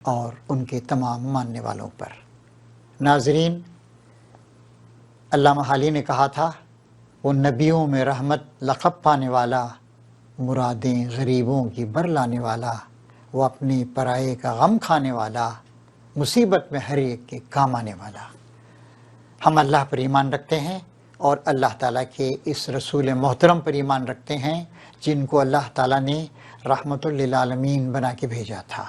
اور ان کے تمام ماننے والوں پر۔ ناظرین، علامہ حالی نے کہا تھا، وہ نبیوں میں رحمت لقب پانے والا، مرادیں غریبوں کی بر لانے والا، وہ اپنے پرائے کا غم کھانے والا، مصیبت میں ہر ایک کے کام آنے والا۔ ہم اللہ پر ایمان رکھتے ہیں اور اللہ تعالیٰ کے اس رسول محترم پر ایمان رکھتے ہیں جن کو اللہ تعالیٰ نے رحمت للعالمین بنا کے بھیجا تھا۔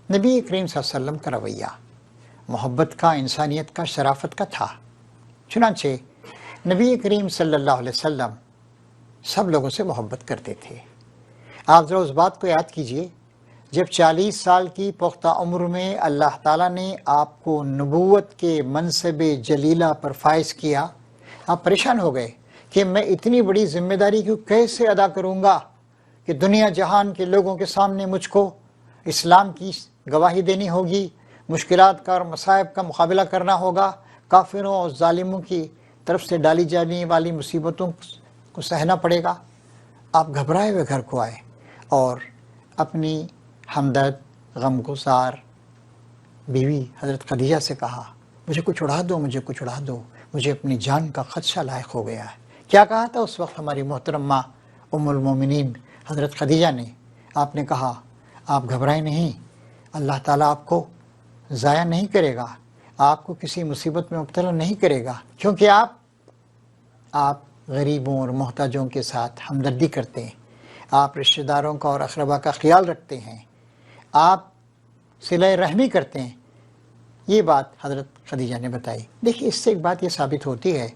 نبی کریم صلی اللہ علیہ وسلم کا رویہ محبت کا، انسانیت کا، شرافت کا تھا۔ چنانچہ نبی کریم صلی اللہ علیہ وسلم سب لوگوں سے محبت کرتے تھے۔ آپ ذرا اس بات کو یاد کیجئے، جب 40 سال کی پختہ عمر میں اللہ تعالیٰ نے آپ کو نبوت کے منصب جلیلہ پر فائز کیا، آپ پریشان ہو گئے کہ میں اتنی بڑی ذمہ داری کو کیسے ادا کروں گا کہ دنیا جہان کے لوگوں کے سامنے مجھ کو اسلام کی گواہی دینی ہوگی، مشکلات کا اور مصائب کا مقابلہ کرنا ہوگا، کافروں اور ظالموں کی طرف سے ڈالی جانے والی مصیبتوں کو سہنا پڑے گا۔ آپ گھبرائے ہوئے گھر کو آئے اور اپنی ہمدرد غمگسار بیوی حضرت خدیجہ سے کہا، مجھے کچھ اڑا دو، مجھے کچھ اڑا دو، مجھے اپنی جان کا خدشہ لاحق ہو گیا ہے۔ کیا کہا تھا اس وقت ہماری محترمہ ام المومنین حضرت خدیجہ نے؟ آپ نے کہا، آپ گھبرائیں نہیں، اللہ تعالیٰ آپ کو ضائع نہیں کرے گا، آپ کو کسی مصیبت میں مبتلا نہیں کرے گا، کیونکہ آپ غریبوں اور محتاجوں کے ساتھ ہمدردی کرتے ہیں، آپ رشتہ داروں کا اور اقربا کا خیال رکھتے ہیں، آپ صلہ رحمی کرتے ہیں۔ یہ بات حضرت خدیجہ نے بتائی۔ دیکھیے، اس سے ایک بات یہ ثابت ہوتی ہے،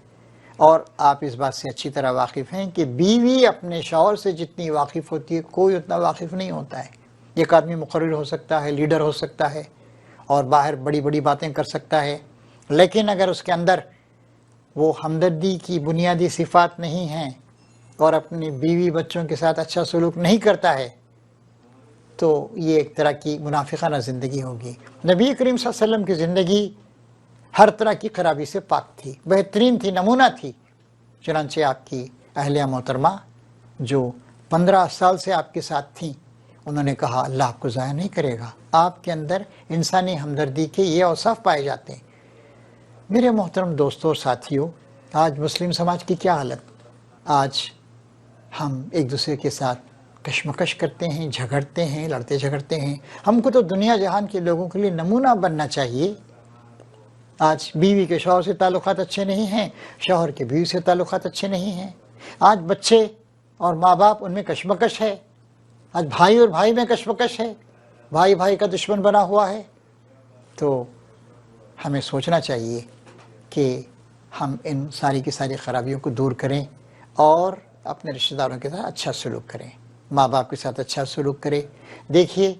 اور آپ اس بات سے اچھی طرح واقف ہیں، کہ بیوی اپنے شوہر سے جتنی واقف ہوتی ہے کوئی اتنا واقف نہیں ہوتا ہے۔ ایک آدمی مقرر ہو سکتا ہے، لیڈر ہو سکتا ہے اور باہر بڑی بڑی باتیں کر سکتا ہے، لیکن اگر اس کے اندر وہ ہمدردی کی بنیادی صفات نہیں ہیں اور اپنی بیوی بچوں کے ساتھ اچھا سلوک نہیں کرتا ہے تو یہ ایک طرح کی منافقانہ زندگی ہوگی۔ نبی کریم صلی اللہ علیہ وسلم کی زندگی ہر طرح کی خرابی سے پاک تھی، بہترین تھی، نمونہ تھی۔ چنانچہ آپ کی اہلیہ محترمہ جو 15 سال سے آپ کے ساتھ تھیں، انہوں نے کہا، اللہ آپ کو ضائع نہیں کرے گا، آپ کے اندر انسانی ہمدردی کے یہ اوصاف پائے جاتے ہیں۔ میرے محترم دوستوں اور ساتھیوں، آج مسلم سماج کی کیا حالت؟ آج ہم ایک دوسرے کے ساتھ کشمکش کرتے ہیں، جھگڑتے ہیں، لڑتے جھگڑتے ہیں۔ ہم کو تو دنیا جہان کے لوگوں کے لیے نمونہ بننا چاہیے۔ آج بیوی کے شوہر سے تعلقات اچھے نہیں ہیں، شوہر کے بیوی سے تعلقات اچھے نہیں ہیں۔ آج بچے اور ماں باپ ان میں کشمکش ہے، آج بھائی اور بھائی میں کشمکش ہے، بھائی بھائی کا دشمن بنا ہوا ہے۔ تو ہمیں سوچنا چاہیے کہ ہم ان ساری کی ساری خرابیوں کو دور کریں اور اپنے رشتہ داروں کے ساتھ اچھا سلوک کریں، ماں باپ کے ساتھ اچھا سلوک کریں۔ دیکھیے،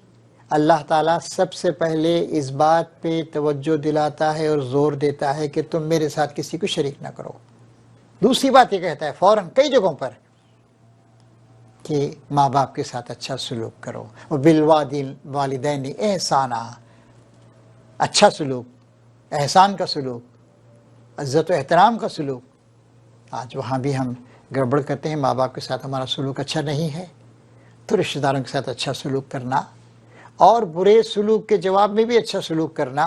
اللہ تعالیٰ سب سے پہلے اس بات پہ توجہ دلاتا ہے اور زور دیتا ہے کہ تم میرے ساتھ کسی کو شریک نہ کرو۔ دوسری بات یہ کہتا ہے فوراً کئی جگہوں پر کہ ماں باپ کے ساتھ اچھا سلوک کرو، وبالوالدین احسانا، اچھا سلوک، احسان کا سلوک، عزت و احترام کا سلوک۔ آج وہاں بھی ہم گڑبڑ کرتے ہیں، ماں باپ کے ساتھ ہمارا سلوک اچھا نہیں ہے، تو رشتہ داروں کے ساتھ اچھا سلوک کرنا اور برے سلوک کے جواب میں بھی اچھا سلوک کرنا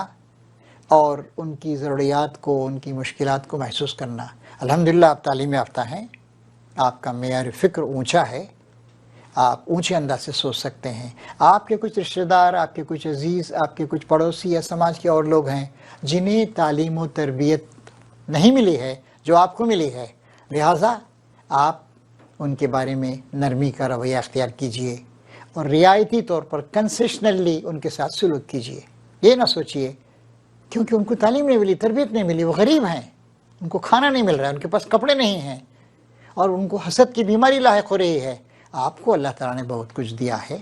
اور ان کی ضروریات کو، ان کی مشکلات کو محسوس کرنا۔ الحمدللہ آپ تعلیم یافتہ ہیں، آپ کا معیار فکر اونچا ہے، آپ اونچے انداز سے سوچ سکتے ہیں۔ آپ کے کچھ رشتہ دار، آپ کے کچھ عزیز، آپ کے کچھ پڑوسی یا سماج کے اور لوگ ہیں جنہیں تعلیم و تربیت نہیں ملی ہے جو آپ کو ملی ہے، لہٰذا آپ ان کے بارے میں نرمی کا رویہ اختیار کیجئے اور رعایتی طور پر کنسیشنلی ان کے ساتھ سلوک کیجئے۔ یہ نہ سوچئے کیونکہ ان کو تعلیم نہیں ملی، تربیت نہیں ملی، وہ غریب ہیں، ان کو کھانا نہیں مل رہا ہے، ان کے پاس کپڑے نہیں ہیں اور ان کو حسد کی بیماری لاحق ہو رہی ہے۔ آپ کو اللہ تعالیٰ نے بہت کچھ دیا ہے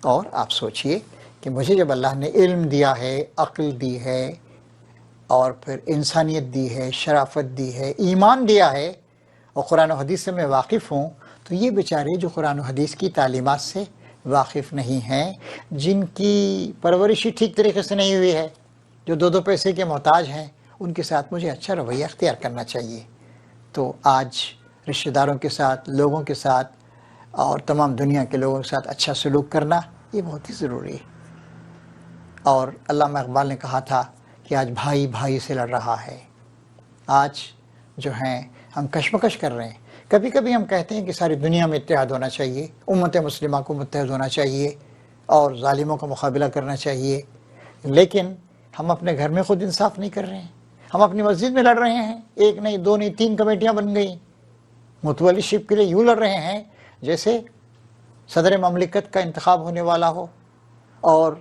اور آپ سوچئے کہ مجھے جب اللہ نے علم دیا ہے، عقل دی ہے اور پھر انسانیت دی ہے، شرافت دی ہے، ایمان دیا ہے اور قرآن و حدیث سے میں واقف ہوں، تو یہ بیچارے جو قرآن و حدیث کی تعلیمات سے واقف نہیں ہیں، جن کی پرورش ہی ٹھیک طریقے سے نہیں ہوئی ہے، جو دو پیسے کے محتاج ہیں، ان کے ساتھ مجھے اچھا رویہ اختیار کرنا چاہیے۔ تو آج رشتہ داروں کے ساتھ، لوگوں کے ساتھ اور تمام دنیا کے لوگوں کے ساتھ اچھا سلوک کرنا یہ بہت ہی ضروری ہے۔ اور علامہ اقبال نے کہا تھا کہ آج بھائی بھائی سے لڑ رہا ہے، آج جو ہیں ہم کشمکش کر رہے ہیں۔ کبھی کبھی ہم کہتے ہیں کہ ساری دنیا میں اتحاد ہونا چاہیے، امت مسلمہ کو متحد ہونا چاہیے اور ظالموں کا مقابلہ کرنا چاہیے، لیکن ہم اپنے گھر میں خود انصاف نہیں کر رہے ہیں۔ ہم اپنی مسجد میں لڑ رہے ہیں، ایک نہیں دو نہیں 3 کمیٹیاں بن گئیں، متولی شپ کے لیے یوں لڑ رہے ہیں جیسے صدر مملکت کا انتخاب ہونے والا ہو، اور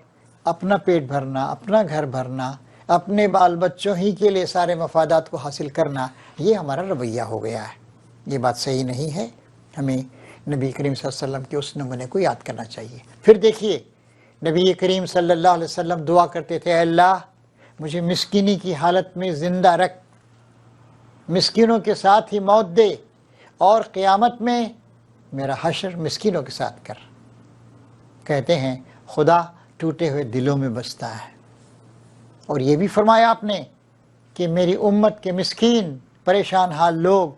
اپنا پیٹ بھرنا، اپنا گھر بھرنا، اپنے بال بچوں ہی کے لیے سارے مفادات کو حاصل کرنا، یہ ہمارا رویہ ہو گیا ہے۔ یہ بات صحیح نہیں ہے، ہمیں نبی کریم صلی اللہ علیہ وسلم کے اس نمونے کو یاد کرنا چاہیے۔ پھر دیکھیے نبی کریم صلی اللہ علیہ وسلم دعا کرتے تھے، اے اللہ مجھے مسکینی کی حالت میں زندہ رکھ، مسکینوں کے ساتھ ہی موت دے، اور قیامت میں میرا حشر مسکینوں کے ساتھ کر۔ کہتے ہیں خدا ٹوٹے ہوئے دلوں میں بستا ہے، اور یہ بھی فرمایا آپ نے کہ میری امت کے مسکین پریشان حال لوگ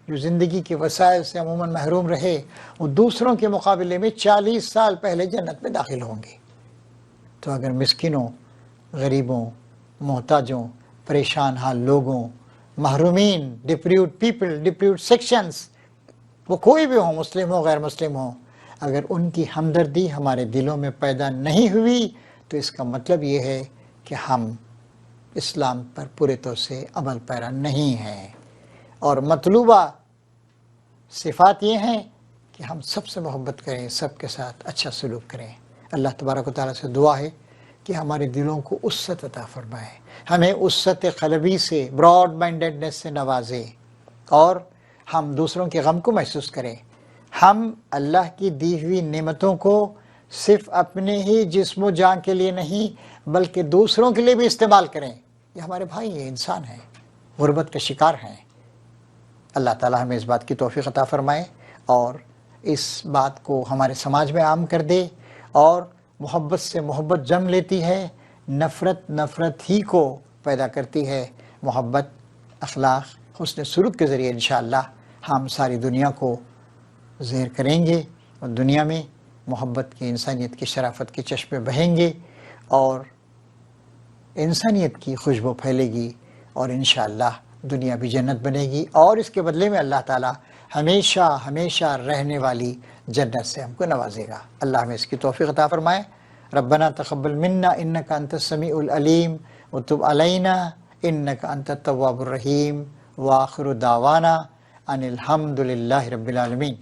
جو زندگی کے وسائل سے عموماً محروم رہے، وہ دوسروں کے مقابلے میں 40 سال پہلے جنت میں داخل ہوں گے۔ تو اگر مسکینوں، غریبوں، محتاجوں، پریشان حال لوگوں، محرومین، ڈپریوڈ پیپل، ڈپریوڈ سیکشنز، وہ کوئی بھی ہوں، مسلم ہو غیر مسلم ہو، اگر ان کی ہمدردی ہمارے دلوں میں پیدا نہیں ہوئی تو اس کا مطلب یہ ہے کہ ہم اسلام پر پورے طور سے عمل پیرا نہیں ہیں۔ اور مطلوبہ صفات یہ ہیں کہ ہم سب سے محبت کریں، سب کے ساتھ اچھا سلوک کریں۔ اللہ تبارک و تعالیٰ سے دعا ہے کہ ہمارے دلوں کو وسعت عطا فرمائے، ہمیں وسعت قلبی سے، براڈ مائنڈڈنس سے نوازے، اور ہم دوسروں کے غم کو محسوس کریں۔ ہم اللہ کی دی ہوئی نعمتوں کو صرف اپنے ہی جسم و جان کے لیے نہیں بلکہ دوسروں کے لیے بھی استعمال کریں۔ یہ ہمارے بھائی ہیں، انسان ہیں، غربت کا شکار ہیں۔ اللہ تعالیٰ ہمیں اس بات کی توفیق عطا فرمائے اور اس بات کو ہمارے سماج میں عام کر دے، اور محبت سے محبت جنم لیتی ہے، نفرت نفرت ہی کو پیدا کرتی ہے۔ محبت، اخلاق، حسن سلوک کے ذریعے انشاءاللہ ہم ساری دنیا کو زہر کریں گے، اور دنیا میں محبت کی، انسانیت کی شرافت کے چشمے بہیں گے، اور انسانیت کی خوشبو پھیلے گی، اور انشاءاللہ دنیا بھی جنت بنے گی، اور اس کے بدلے میں اللہ تعالیٰ ہمیشہ ہمیشہ رہنے والی جنت سے ہم کو نوازے گا۔ اللہ ہمیں اس کی توفیق عطا فرمائے۔ ربنا تقبل منا انک انت السمیع العلیم وتب علینا انک انت التواب الرحیم، وآخر دعوانا ان الحمد للہ رب العالمین۔